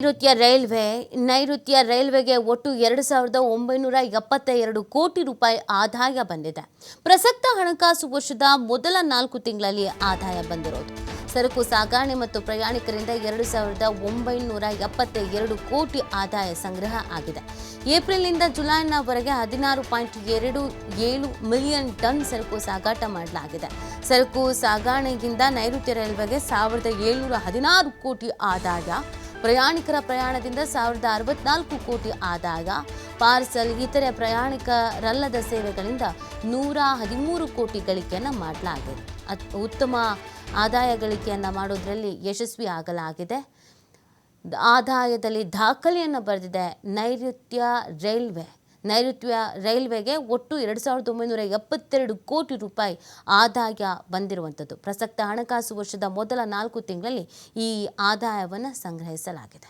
ನೈಋತ್ಯ ರೈಲ್ವೆಗೆ ಒಟ್ಟು 2,972 ಕೋಟಿ ರೂಪಾಯಿ ಆದಾಯ ಬಂದಿದೆ. ಪ್ರಸಕ್ತ ಹಣಕಾಸು ವರ್ಷದ ಮೊದಲ 4 ತಿಂಗಳಲ್ಲಿ ಆದಾಯ ಬಂದಿರೋದು. ಸರಕು ಸಾಗಣೆ ಮತ್ತು ಪ್ರಯಾಣಿಕರಿಂದ 2,972 ಕೋಟಿ ಆದಾಯ ಸಂಗ್ರಹ ಆಗಿದೆ. ಏಪ್ರಿಲ್ನಿಂದ ಜುಲೈನವರೆಗೆ 16.27 ಮಿಲಿಯನ್ ಟನ್ ಸರಕು ಸಾಗಾಟ ಮಾಡಲಾಗಿದೆ. ಸರಕು ಸಾಗಣೆಯಿಂದ ನೈಋತ್ಯ ರೈಲ್ವೆಗೆ 1,716 ಕೋಟಿ ಆದಾಯ, ಪ್ರಯಾಣಿಕರ ಪ್ರಯಾಣದಿಂದ 1,064 ಕೋಟಿ ಆದಾಯ, ಪಾರ್ಸಲ್ ಇತರೆ ಪ್ರಯಾಣಿಕರಲ್ಲದ ಸೇವೆಗಳಿಂದ 113 ಕೋಟಿ ಗಳಿಕೆಯನ್ನು ಮಾಡಲಾಗಿದೆ. ಉತ್ತಮ ಆದಾಯ ಗಳಿಕೆಯನ್ನು ಮಾಡೋದ್ರಲ್ಲಿ ಯಶಸ್ವಿ ಆಗಲಾಗಿದೆ. ಆದಾಯದಲ್ಲಿ ದಾಖಲೆಯನ್ನು ಬರೆದಿದೆ ನೈಋತ್ಯ ರೈಲ್ವೆಗೆ ಒಟ್ಟು 2,972 ಕೋಟಿ ರೂಪಾಯಿ ಆದಾಯ ಬಂದಿರುವಂಥದ್ದು. ಪ್ರಸಕ್ತ ಹಣಕಾಸು ವರ್ಷದ ಮೊದಲ 4 ತಿಂಗಳಲ್ಲಿ ಈ ಆದಾಯವನ್ನು ಸಂಗ್ರಹಿಸಲಾಗಿದೆ.